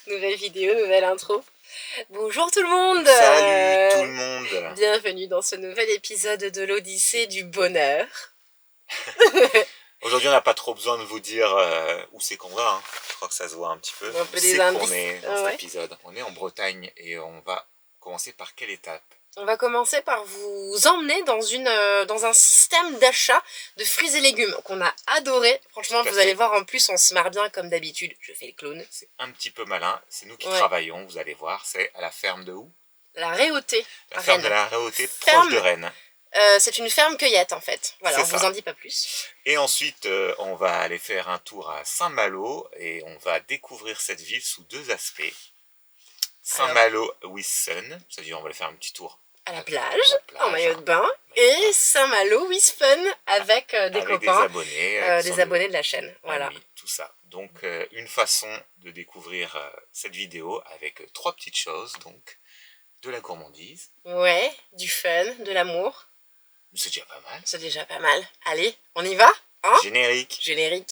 Nouvelle vidéo, nouvelle intro. Bonjour tout le monde. Salut tout le monde. Bienvenue dans ce nouvel épisode de l'Odyssée du bonheur. Aujourd'hui on n'a pas trop besoin de vous dire où c'est qu'on va, hein. Je crois que ça se voit un petit peu. Un peu des indices. On est dans cet épisode. On est en Bretagne et on va commencer par quelle étape? On va commencer par vous emmener dans un système d'achat de fruits et légumes qu'on a adoré. Franchement, vous allez voir, en plus, on se marre bien comme d'habitude. Je fais le clown. C'est un petit peu malin. C'est nous qui travaillons, vous allez voir. C'est à la ferme de où? La Réauté. La ferme de la Réauté, proche de Rennes. C'est une ferme cueillette en fait. Voilà, on vous en dit pas plus. Et ensuite, on va aller faire un tour à Saint-Malo et on va découvrir cette ville sous deux aspects. Saint-Malo with Sun, c'est-à-dire on va aller faire un petit tour à la plage, en maillot de bain, et Saint-Malo with Fun avec des copains, des abonnés de la chaîne. Voilà. Amis, tout ça. Donc une façon de découvrir cette vidéo avec trois petites choses, donc de la gourmandise. Ouais, du fun, de l'amour. C'est déjà pas mal. C'est déjà pas mal. Allez, on y va, hein? Générique. Générique.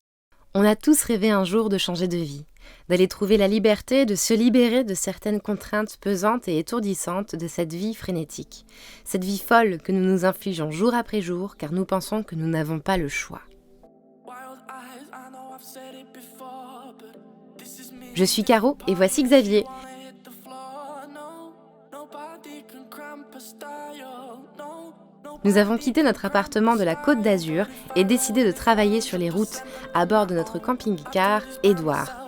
On a tous rêvé un jour de changer de vie, d'aller trouver la liberté, de se libérer de certaines contraintes pesantes et étourdissantes de cette vie frénétique. Cette vie folle que nous nous infligeons jour après jour car nous pensons que nous n'avons pas le choix. Je suis Caro et voici Xavier. Nous avons quitté notre appartement de la Côte d'Azur et décidé de travailler sur les routes à bord de notre camping-car Édouard.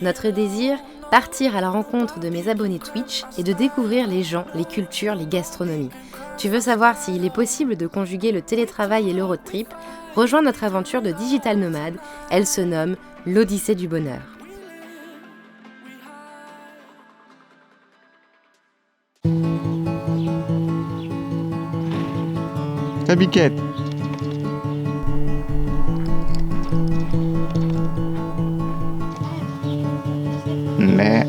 Notre désir, partir à la rencontre de mes abonnés Twitch et de découvrir les gens, les cultures, les gastronomies. Tu veux savoir s'il est possible de conjuguer le télétravail et le road trip? Rejoins notre aventure de digital nomade. Elle se nomme l'Odyssée du bonheur. La biquette. Mais...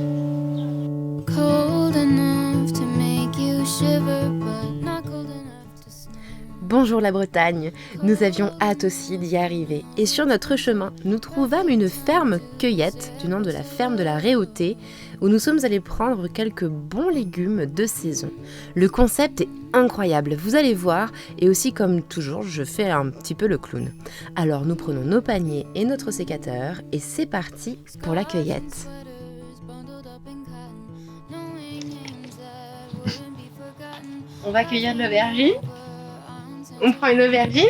Bonjour la Bretagne, nous avions hâte aussi d'y arriver. Et sur notre chemin, nous trouvâmes une ferme cueillette du nom de la ferme de la Réauté, où nous sommes allés prendre quelques bons légumes de saison. Le concept est incroyable, vous allez voir, et aussi comme toujours, je fais un petit peu le clown. Alors nous prenons nos paniers et notre sécateur, et c'est parti pour la cueillette. On va cueillir de l'aubergine. On prend une aubergine.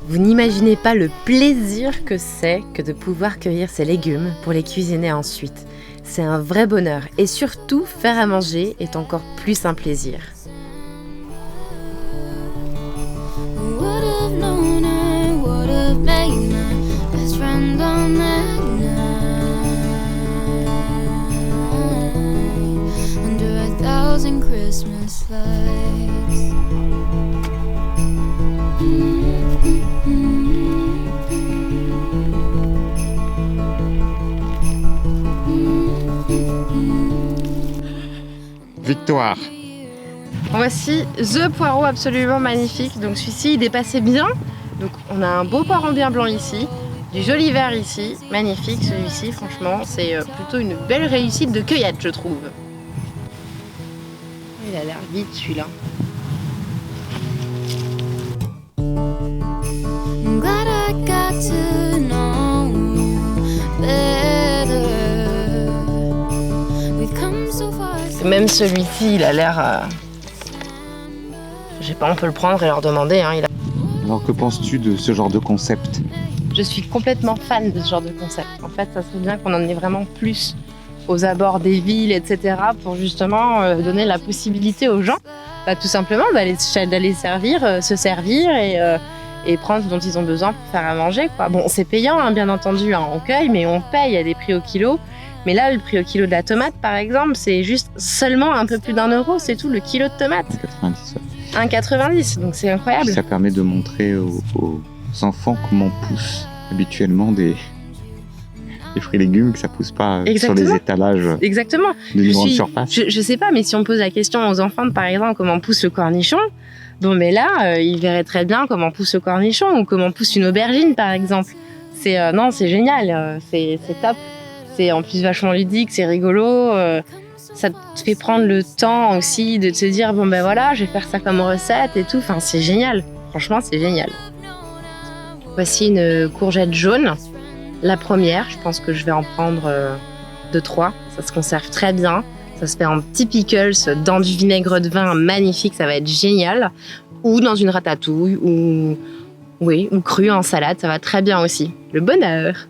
Vous n'imaginez pas le plaisir que c'est que de pouvoir cueillir ces légumes pour les cuisiner ensuite. C'est un vrai bonheur et surtout faire à manger est encore plus un plaisir. Victoire. Voici the poireau absolument magnifique. Donc celui-ci il dépassait bien. Donc on a un beau poireau bien blanc ici, du joli vert ici, magnifique celui-ci franchement. C'est plutôt une belle réussite de cueillette je trouve. Il a l'air vite celui-là. Même celui-ci, il a l'air... Je sais pas, on peut le prendre et leur demander. Hein, Alors que penses-tu de ce genre de concept? Je suis complètement fan de ce genre de concept. En fait, ça serait bien qu'on en ait vraiment plus aux abords des villes, etc. pour justement donner la possibilité aux gens, tout simplement, d'aller servir, se servir et prendre ce dont ils ont besoin pour faire à manger, quoi. Bon, c'est payant, hein, bien entendu, hein, on cueille, mais on paye à des prix au kilo. Mais là, le prix au kilo de la tomate, par exemple, c'est juste seulement un peu plus d'€1, c'est tout, le kilo de tomate. 1,90. 1,90, donc c'est incroyable. Ça permet de montrer aux enfants comment poussent habituellement des les fruits et légumes, que ça pousse pas sur Exactement. les étalages Exactement. d'une grande surface. Je sais pas, mais si on pose la question aux enfants, par exemple, comment pousse le cornichon, bon, mais là, ils verraient très bien comment pousse le cornichon ou comment pousse une aubergine, par exemple. Non, c'est génial, c'est top. C'est en plus vachement ludique, c'est rigolo. Ça te fait prendre le temps aussi de te dire, bon ben voilà, je vais faire ça comme recette et tout. Enfin, c'est génial. Franchement, c'est génial. Voici une courgette jaune. La première, je pense que je vais en prendre 2-3. Ça se conserve très bien. Ça se fait en petits pickles dans du vinaigre de vin magnifique. Ça va être génial. Ou dans une ratatouille ou cru en salade. Ça va très bien aussi. Le bonheur.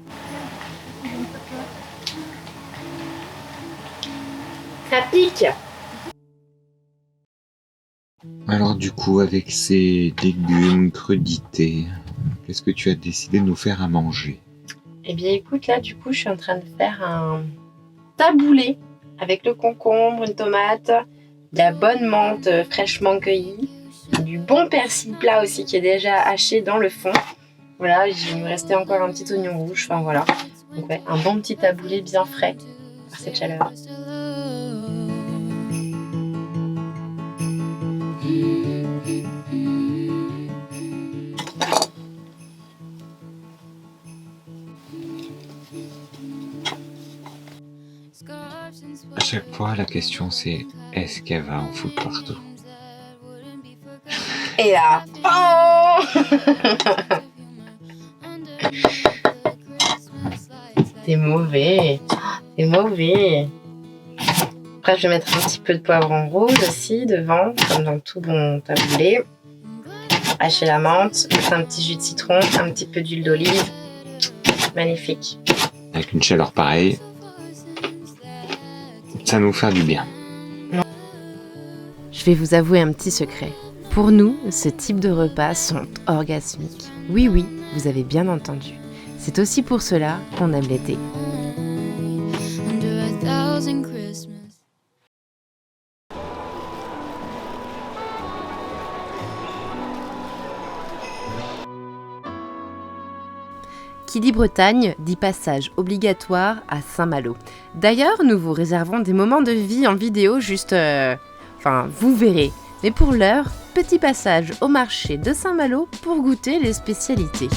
Ça pique. Alors du coup, avec ces légumes, crudités, qu'est-ce que tu as décidé de nous faire à manger? Eh bien écoute, là du coup je suis en train de faire un taboulé avec le concombre, une tomate, de la bonne menthe fraîchement cueillie, du bon persil plat aussi qui est déjà haché dans le fond. Voilà, il me restait encore un petit oignon rouge, enfin voilà. Donc ouais, un bon petit taboulé bien frais par cette chaleur. À chaque fois, la question c'est est-ce qu'elle va en foutre partout? Et là, oh T'es mauvais, t'es mauvais. Après, je vais mettre un petit peu de poivron rouge aussi devant, comme dans tout bon taboulé. Hacher la menthe, mettre un petit jus de citron, un petit peu d'huile d'olive. Magnifique. Avec une chaleur pareille, ça nous fait du bien. Je vais vous avouer un petit secret. Pour nous, ce type de repas sont orgasmiques. Oui, oui, vous avez bien entendu. C'est aussi pour cela qu'on aime l'été. Qui dit Bretagne dit passage obligatoire à Saint-Malo. D'ailleurs, nous vous réservons des moments de vie en vidéo juste... vous verrez. Mais pour l'heure, petit passage au marché de Saint-Malo pour goûter les spécialités.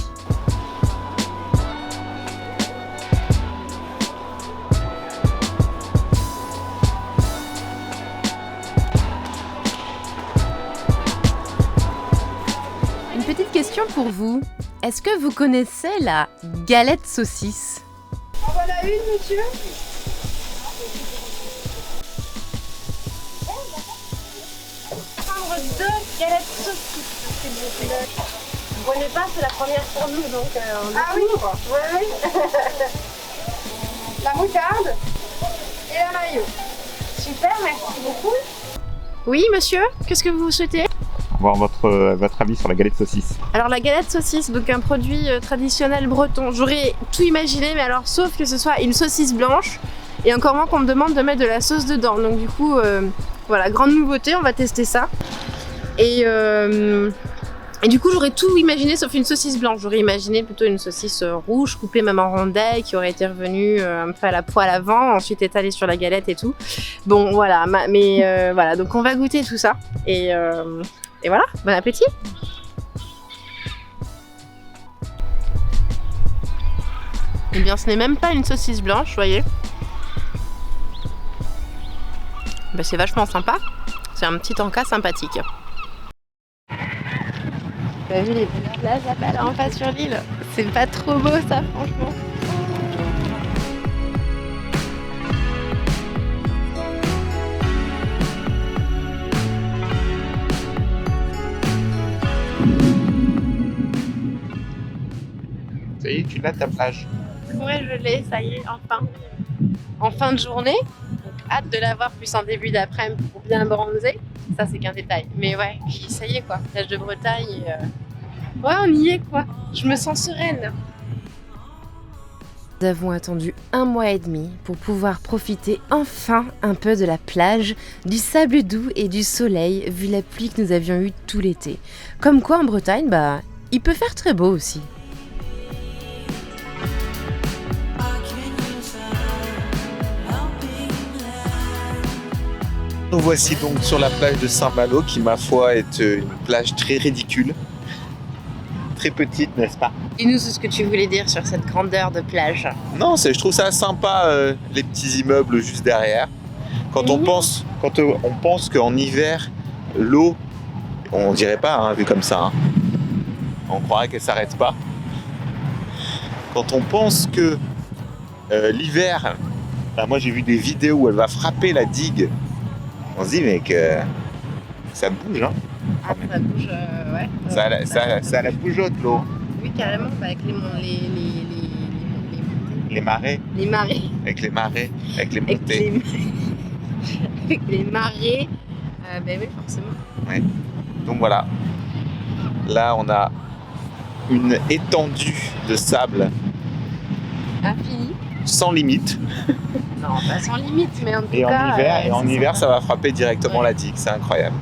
Une petite question pour vous. Est-ce que vous connaissez la galette saucisse? En voilà une, monsieur. Prendre 2 galettes saucisses, s'il vous plaît. Vous ne pas, c'est la première pour nous, donc on découvre. Oui. La moutarde et la mayo. Super, merci beaucoup. Oui, monsieur, qu'est-ce que vous souhaitez? Voir votre avis sur la galette saucisse. Alors la galette saucisse, donc un produit traditionnel breton. J'aurais tout imaginé, mais alors sauf que ce soit une saucisse blanche et encore moins qu'on me demande de mettre de la sauce dedans. Donc du coup, voilà, grande nouveauté, on va tester ça. Et du coup, j'aurais tout imaginé sauf une saucisse blanche. J'aurais imaginé plutôt une saucisse rouge, coupée même en rondelles, qui aurait été revenue un peu à la poêle avant, ensuite étalée sur la galette et tout. Bon, voilà, mais voilà, donc on va goûter tout ça. Et voilà, bon appétit! Eh bien, ce n'est même pas une saucisse blanche, vous voyez. Ben, c'est vachement sympa. C'est un petit encas sympathique. Vous avez vu les plages là en face sur l'île? C'est pas trop beau ça, franchement. Ça y est, tu l'as ta plage. Ouais, je l'ai, ça y est, enfin. En fin de journée. Donc, hâte de l'avoir plus en début d'après-midi pour bien bronzer. Ça, c'est qu'un détail. Mais ouais, puis ça y est quoi. Plage de Bretagne. Ouais, on y est quoi. Je me sens sereine. Nous avons attendu 1 mois et demi pour pouvoir profiter enfin un peu de la plage, du sable doux et du soleil, vu la pluie que nous avions eue tout l'été. Comme quoi en Bretagne, il peut faire très beau aussi. Nous voici donc sur la plage de Saint-Malo qui, ma foi, est une plage très ridicule. Très petite, n'est-ce pas? Dis-nous ce que tu voulais dire sur cette grandeur de plage. Non, je trouve ça sympa, les petits immeubles juste derrière. Quand on pense qu'en hiver, l'eau, on dirait pas, hein, vu comme ça, hein. On croirait qu'elle s'arrête pas. Quand on pense que l'hiver, moi j'ai vu des vidéos où elle va frapper la digue, on se dit mais que ça bouge, hein. Ah, ça bouge, ouais. Ça la bougeotte l'eau. Oui, carrément, avec Les marées. les marées. Avec les marées, avec les Avec montées. avec les marées. Ben oui, forcément. Donc voilà. Là on a une étendue de sable Infini. sans limite. Non, pas sans limite, mais en tout Et en cas. hiver, ça va frapper directement la digue. C'est incroyable.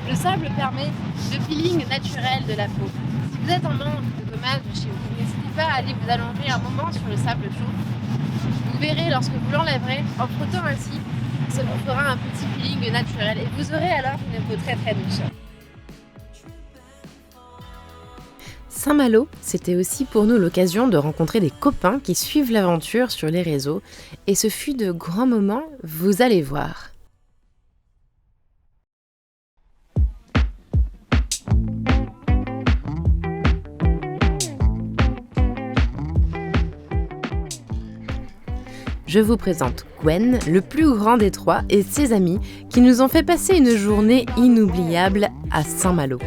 Le sable permet le peeling naturel de la peau. Si vous êtes en manque de gommage chez vous, n'hésitez pas à aller vous allonger un moment sur le sable chaud. Vous verrez lorsque vous l'enlèverez, en frottant ainsi, ça vous fera un petit peeling naturel et vous aurez alors une peau très très douce. Saint-Malo, c'était aussi pour nous l'occasion de rencontrer des copains qui suivent l'aventure sur les réseaux, et ce fut de grands moments, vous allez voir. Je vous présente Gwen, le plus grand des trois, et ses amis qui nous ont fait passer une journée inoubliable à Saint-Malo.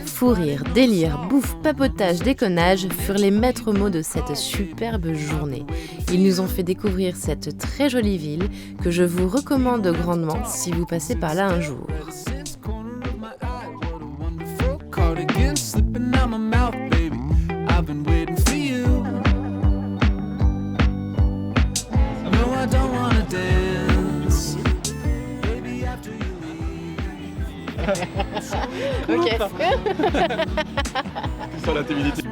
Fou rire, délire, bouffe, papotage, déconnage furent les maîtres mots de cette superbe journée. Ils nous ont fait découvrir cette très jolie ville que je vous recommande grandement si vous passez par là un jour. Ok. Sur la timidité.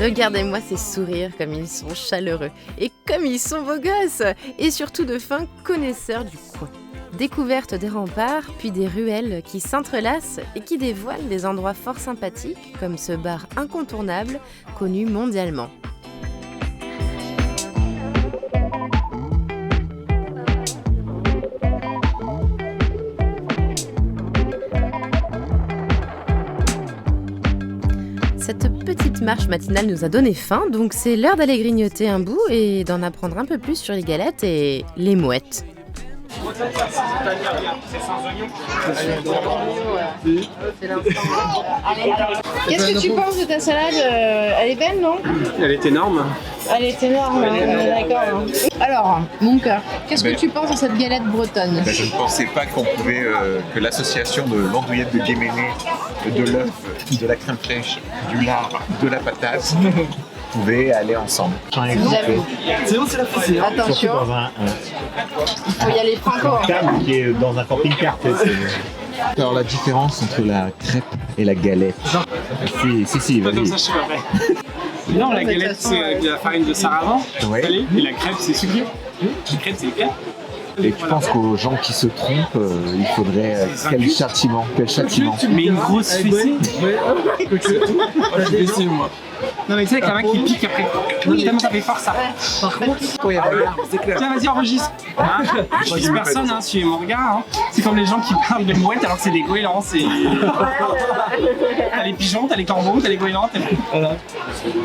Regardez-moi ces sourires, comme ils sont chaleureux et comme ils sont beaux gosses, et surtout de fins connaisseurs du coin. Découverte des remparts, puis des ruelles qui s'entrelacent et qui dévoilent des endroits fort sympathiques, comme ce bar incontournable connu mondialement. Cette petite marche matinale nous a donné faim, donc c'est l'heure d'aller grignoter un bout et d'en apprendre un peu plus sur les galettes et les mouettes. Qu'est-ce que tu penses de ta salade? Elle est belle, non? Elle est énorme. Elle est énorme, d'accord. Alors, mon cœur, qu'est-ce que tu penses de cette galette bretonne? Je ne pensais pas qu'on pouvait, que l'association de l'andouillette de Guéméné, de l'œuf, de la crème fraîche, du lard, de la patate pouvait aller ensemble. J'avoue. C'est bon, c'est la fusée. Attention, Dans un il faut y aller franco. câble qui est dans un camping-car. Alors la différence entre la crêpe et la galette. Si, Pas vas-y. comme ça, je suis pas prêt. Non, la galette, c'est avec de la farine de sarrasin, Ouais. salée, et la crêpe, c'est sucré. La crêpe, c'est crêpe. Et tu penses qu'aux gens qui se trompent, il faudrait quel châtiment? Mais une grosse fessée. Fessée, moi. Non, mais tu sais, avec la main qui pique après. Tellement ça fait fort ça. Par contre, tiens, vas-y, enregistre. Hein, je dis personne, hein, suivez mon regard. Hein. C'est comme les gens qui parlent de mouettes alors que c'est des goélands. T'as les pigeons, t'as les corbeaux, t'as les goélands. Voilà.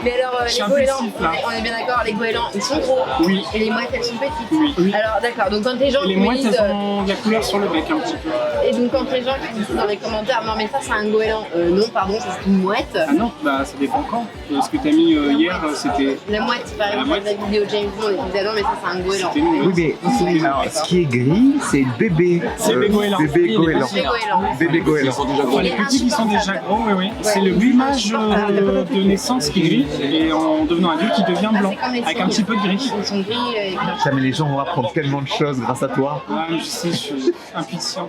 Mais alors, Je suis les goélands, impulsif, là. on est bien d'accord, les goélands, ils sont gros. Oui. Et les mouettes, elles sont petites. Oui. Alors, d'accord, donc quand les gens Et les qui mouettes, disent, elles ont de la couleur sur le bec un petit peu. et donc quand les gens qui disent dans les commentaires, non mais ça c'est un goéland, non pardon, ça c'est une mouette. Ah non, bah ça dépend quand. Ce que t'as mis hier, c'était. La mouette, par exemple, mouette. la vidéo James Bond, ils disaient non mais ça c'est un goéland. C'était une- Oui, mais alors, ce qui est gris, c'est le bébé. C'est le goéland. Bébé goéland. Les goélands. Bébé goéland. Les petits qui sont déjà gros, oui. C'est le plumage de naissance qui est gris et en devenant adulte, il devient blanc. c'est comme les Avec un cygnes. petit peu de gris. Ils sont gris et Putain, mais les gens vont apprendre tellement de choses grâce à toi. Ouais, mais je sais, je suis impatient.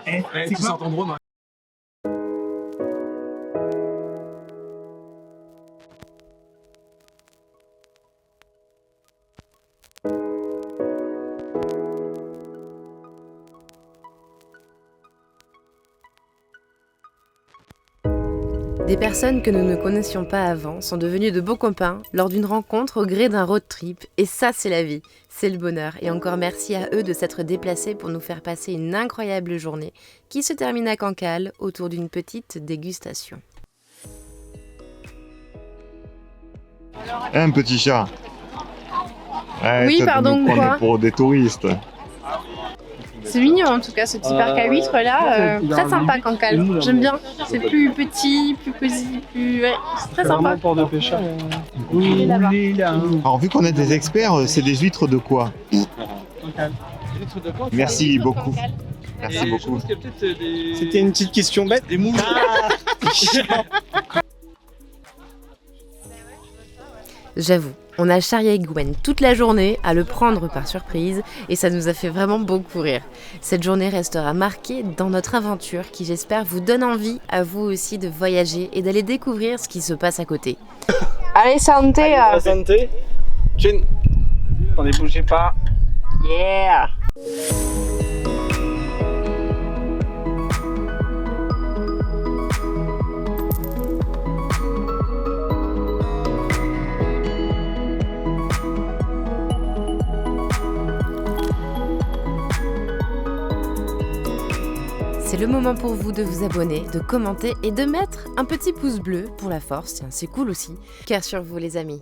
C'est quoi? Des personnes que nous ne connaissions pas avant sont devenues de beaux copains lors d'une rencontre au gré d'un road trip. Et ça, c'est la vie, c'est le bonheur. Et encore merci à eux de s'être déplacés pour nous faire passer une incroyable journée qui se termine à Cancale autour d'une petite dégustation. Un petit chat. Ouais, Oui, ça pardon, nous prendre quoi pour des touristes. C'est mignon en tout cas ce petit parc à huîtres là, très sympa Cancale. J'aime bien. C'est plus petit, plus cosy, plus. Ouais, c'est très sympa. Port de pêcheurs. Alors vu qu'on est des experts, c'est des huîtres de quoi? Merci beaucoup. Merci beaucoup. C'était une petite question bête. Des moules. J'avoue, on a charrié Gwen toute la journée à le prendre par surprise et ça nous a fait vraiment beaucoup rire. Cette journée restera marquée dans notre aventure qui j'espère vous donne envie à vous aussi de voyager et d'aller découvrir ce qui se passe à côté. Allez, santé. Santé. Chin. Attendez, bougez pas. Yeah. C'est le moment pour vous de vous abonner, de commenter et de mettre un petit pouce bleu pour la force, tiens, c'est cool aussi. Cœur sur vous les amis.